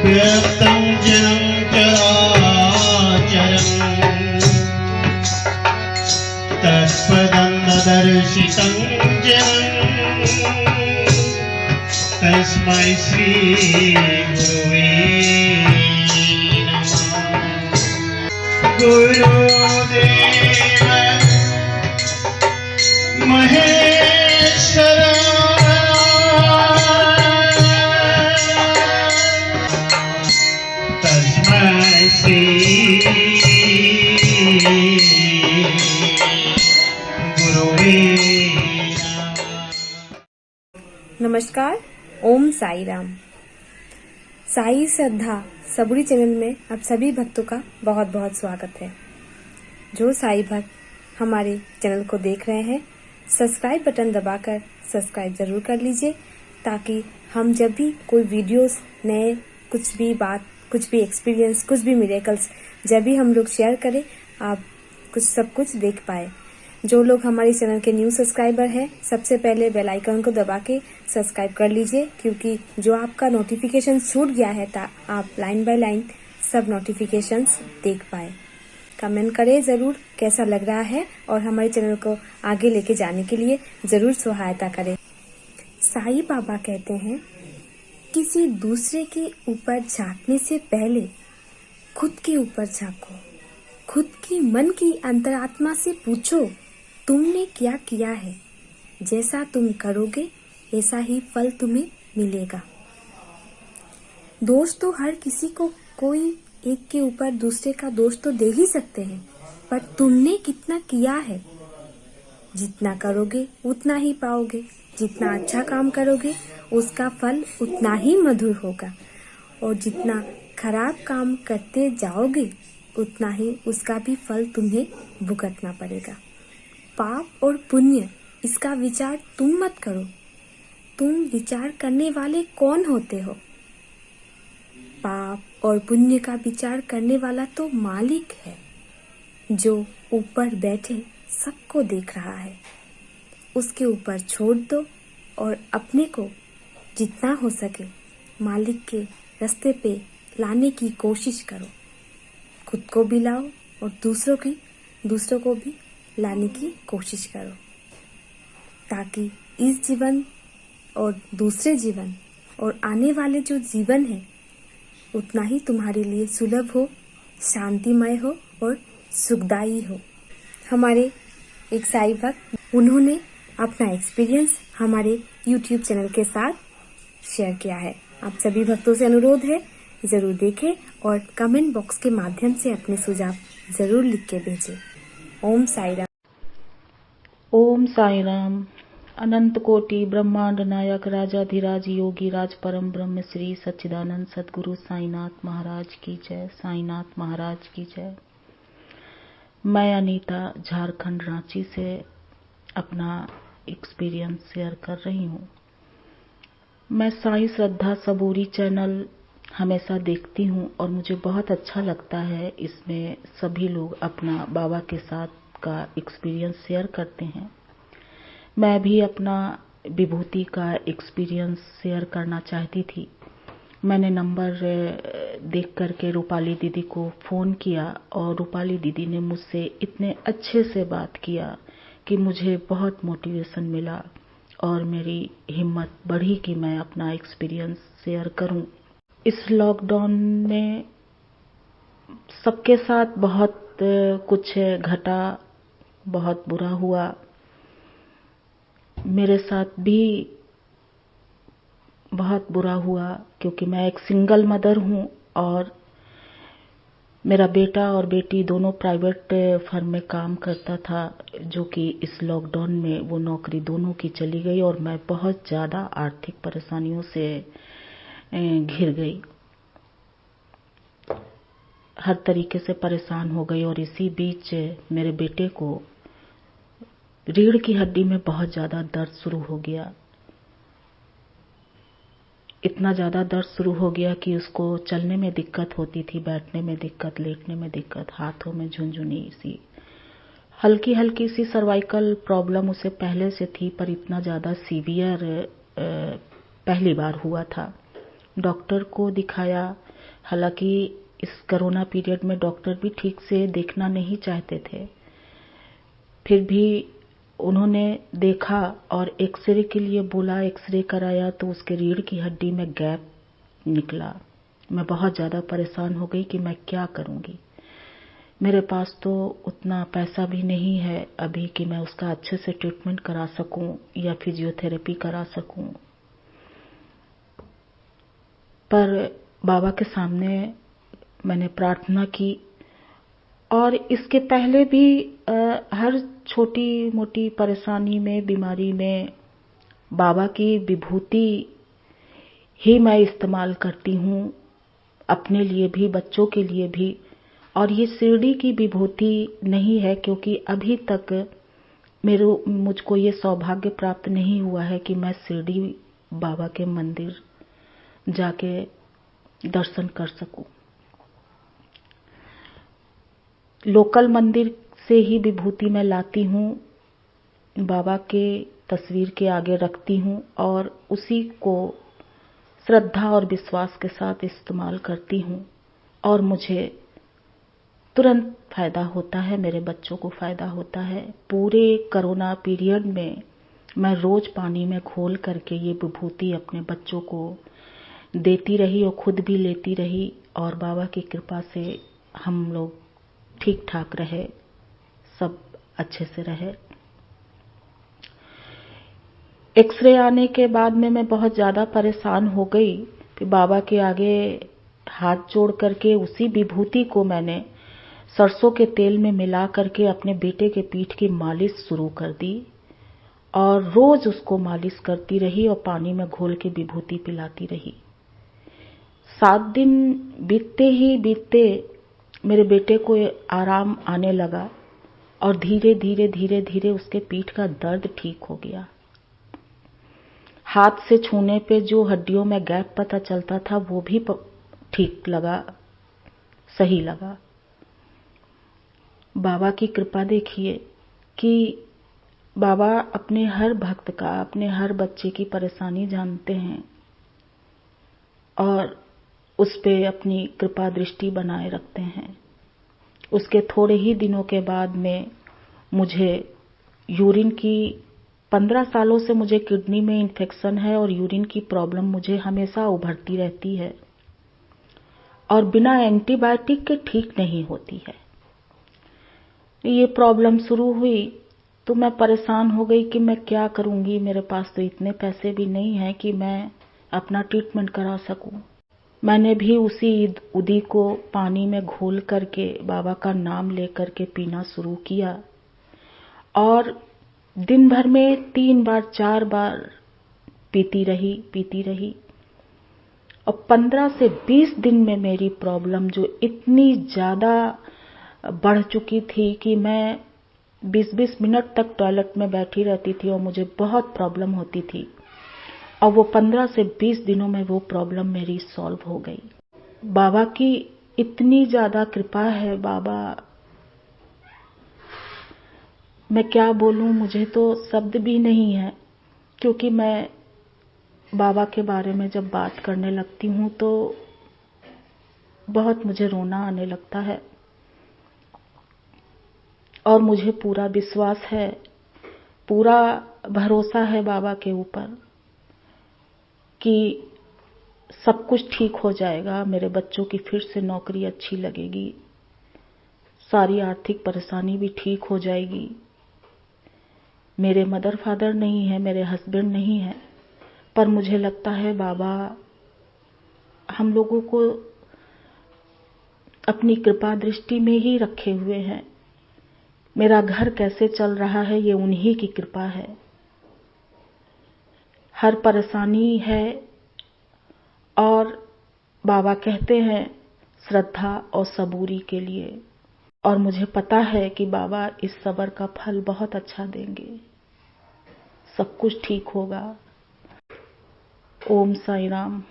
व्यक्तं जनं चराचरम् तत्पदं ददर्शितं जनं तस्मै श्री गुरुवे नमः। गुरुदेव महेश्वर तस्मै श्री गुरुवे नमस्कार। ओम साई राम। साई श्रद्धा सबूरी चैनल में आप सभी भक्तों का बहुत बहुत स्वागत है। जो साई भक्त हमारे चैनल को देख रहे हैं, सब्सक्राइब बटन दबाकर सब्सक्राइब जरूर कर लीजिए, ताकि हम जब भी कोई वीडियोस नए, कुछ भी बात, कुछ भी एक्सपीरियंस, कुछ भी मिरेकल्स जब भी हम लोग शेयर करें, आप सब कुछ देख पाए। जो लोग हमारे चैनल के न्यू सब्सक्राइबर हैं, सबसे पहले बेल आइकन को दबा के सब्सक्राइब कर लीजिए, क्योंकि जो आपका नोटिफिकेशन छूट गया है आप लाइन बाय लाइन सब नोटिफिकेशंस देख पाए। कमेंट करें जरूर कैसा लग रहा है, और हमारे चैनल को आगे लेके जाने के लिए जरूर सहायता करें। साईं बाबा कहते हैं, किसी दूसरे के ऊपर झांकने से पहले खुद के ऊपर झांको। खुद की मन की अंतरात्मा से पूछो, तुमने क्या किया है? जैसा तुम करोगे ऐसा ही फल तुम्हें मिलेगा। दोष तो हर किसी को कोई एक के ऊपर दूसरे का दोष तो दे ही सकते हैं, पर तुमने कितना किया है? जितना करोगे उतना ही पाओगे। जितना अच्छा काम करोगे उसका फल उतना ही मधुर होगा, और जितना खराब काम करते जाओगे उतना ही उसका भी फल तुम्हें भुगतना पड़ेगा। पाप और पुण्य इसका विचार तुम मत करो। तुम विचार करने वाले कौन होते हो? पाप और पुण्य का विचार करने वाला तो मालिक है, जो ऊपर बैठे सबको देख रहा है। उसके ऊपर छोड़ दो और अपने को जितना हो सके मालिक के रास्ते पे लाने की कोशिश करो। खुद को भी लाओ और दूसरों को भी लाने की कोशिश करो, ताकि इस जीवन और दूसरे जीवन और आने वाले जो जीवन है उतना ही तुम्हारे लिए सुलभ हो, शांतिमय हो और सुखदायी हो। हमारे एक साईं भक्त, उन्होंने अपना एक्सपीरियंस हमारे YouTube चैनल के साथ शेयर किया है। आप सभी भक्तों से अनुरोध है, जरूर देखें और कमेंट बॉक्स के माध्यम से अपने सुझाव जरूर लिख के भेजें। ओम साई राम। ओम साई राम। अनंत कोटि ब्रह्मांड नायक राजाधिराज योगी राज परम ब्रह्म श्री सच्चिदानंद सदगुरु साईनाथ महाराज की जय। साईनाथ महाराज की जय। मैं अनीता झारखंड रांची से अपना एक्सपीरियंस शेयर कर रही हूँ। मैं साई श्रद्धा सबूरी चैनल हमेशा देखती हूँ और मुझे बहुत अच्छा लगता है। इसमें सभी लोग अपना बाबा के साथ का एक्सपीरियंस शेयर करते हैं। मैं भी अपना विभूति का एक्सपीरियंस शेयर करना चाहती थी। मैंने नंबर देख करके रूपाली दीदी को फ़ोन किया, और रूपाली दीदी ने मुझसे इतने अच्छे से बात किया कि मुझे बहुत मोटिवेशन मिला और मेरी हिम्मत बढ़ी कि मैं अपना एक्सपीरियंस शेयर करूं। इस लॉकडाउन में सबके साथ बहुत कुछ घटा, बहुत बुरा हुआ। मेरे साथ भी बहुत बुरा हुआ, क्योंकि मैं एक सिंगल मदर हूं और मेरा बेटा और बेटी दोनों प्राइवेट फर्म में काम करता था, जो कि इस लॉकडाउन में वो नौकरी दोनों की चली गई और मैं बहुत ज़्यादा आर्थिक परेशानियों से घिर गई, हर तरीके से परेशान हो गई। और इसी बीच मेरे बेटे को रीढ़ की हड्डी में बहुत ज़्यादा दर्द शुरू हो गया। इतना ज़्यादा दर्द शुरू हो गया कि उसको चलने में दिक्कत होती थी, बैठने में दिक्कत, लेटने में दिक्कत, हाथों में झुनझुनी सी, हल्की हल्की सी सर्वाइकल प्रॉब्लम उसे पहले से थी, पर इतना ज़्यादा सीवियर पहली बार हुआ था। डॉक्टर को दिखाया, हालांकि इस कोरोना पीरियड में डॉक्टर भी ठीक से देखना नहीं चाहते थे, फिर भी उन्होंने देखा और एक्सरे के लिए बोला। एक्सरे कराया तो उसके रीढ़ की हड्डी में गैप निकला। मैं बहुत ज़्यादा परेशान हो गई कि मैं क्या करूँगी। मेरे पास तो उतना पैसा भी नहीं है अभी कि मैं उसका अच्छे से ट्रीटमेंट करा सकूं या फिजियोथेरेपी करा सकूं। पर बाबा के सामने मैंने प्रार्थना की, और इसके पहले भी हर छोटी मोटी परेशानी में, बीमारी में बाबा की विभूति ही मैं इस्तेमाल करती हूँ, अपने लिए भी, बच्चों के लिए भी। और ये शिरडी की विभूति नहीं है, क्योंकि अभी तक मुझको ये सौभाग्य प्राप्त नहीं हुआ है कि मैं शिरडी बाबा के मंदिर जाके दर्शन कर सकूं। लोकल मंदिर से ही विभूति मैं लाती हूँ, बाबा के तस्वीर के आगे रखती हूँ और उसी को श्रद्धा और विश्वास के साथ इस्तेमाल करती हूँ, और मुझे तुरंत फायदा होता है, मेरे बच्चों को फायदा होता है। पूरे कोरोना पीरियड में मैं रोज पानी में घोल करके ये विभूति अपने बच्चों को देती रही और खुद भी लेती रही, और बाबा की कृपा से हम लोग ठीक ठाक रहे, सब अच्छे से रहे। एक्सरे आने के बाद में मैं बहुत ज़्यादा परेशान हो गई। फिर बाबा के आगे हाथ जोड़ करके उसी विभूति को मैंने सरसों के तेल में मिला करके अपने बेटे के पीठ की मालिश शुरू कर दी, और रोज उसको मालिश करती रही और पानी में घोल के विभूति पिलाती रही। 7 दिन बीतते ही बीतते मेरे बेटे को आराम आने लगा, और धीरे धीरे धीरे धीरे उसके पीठ का दर्द ठीक हो गया। हाथ से छूने पे जो हड्डियों में गैप पता चलता था वो भी ठीक लगा, सही लगा। बाबा की कृपा देखिए कि बाबा अपने हर भक्त का, अपने हर बच्चे की परेशानी जानते हैं और उस पे अपनी कृपा दृष्टि बनाए रखते हैं। उसके थोड़े ही दिनों के बाद में मुझे यूरिन की 15 सालों से मुझे किडनी में इन्फेक्शन है, और यूरिन की प्रॉब्लम मुझे हमेशा उभरती रहती है और बिना एंटीबायोटिक के ठीक नहीं होती है। ये प्रॉब्लम शुरू हुई तो मैं परेशान हो गई कि मैं क्या करूंगी। मेरे पास तो इतने पैसे भी नहीं हैं कि मैं अपना ट्रीटमेंट करा सकूं। मैंने भी उसी उदी को पानी में घोल करके बाबा का नाम लेकर के पीना शुरू किया, और दिन भर में 3 बार 4 बार पीती रही। और 15 से 20 दिन में मेरी प्रॉब्लम जो इतनी ज्यादा बढ़ चुकी थी कि मैं 20-20 मिनट तक टॉयलेट में बैठी रहती थी और मुझे बहुत प्रॉब्लम होती थी, और वो 15 से 20 दिनों में वो प्रॉब्लम मेरी सॉल्व हो गई। बाबा की इतनी ज्यादा कृपा है। बाबा, मैं क्या बोलूं, मुझे तो शब्द भी नहीं है, क्योंकि मैं बाबा के बारे में जब बात करने लगती हूं तो बहुत मुझे रोना आने लगता है। और मुझे पूरा विश्वास है, पूरा भरोसा है बाबा के ऊपर कि सब कुछ ठीक हो जाएगा। मेरे बच्चों की फिर से नौकरी अच्छी लगेगी, सारी आर्थिक परेशानी भी ठीक हो जाएगी। मेरे मदर फादर नहीं है, मेरे हस्बैंड नहीं है, पर मुझे लगता है बाबा हम लोगों को अपनी कृपा दृष्टि में ही रखे हुए हैं। मेरा घर कैसे चल रहा है ये उन्हीं की कृपा है। हर परेशानी है, और बाबा कहते हैं श्रद्धा और सबूरी के लिए, और मुझे पता है कि बाबा इस सब्र का फल बहुत अच्छा देंगे, सब कुछ ठीक होगा। ओम साई राम।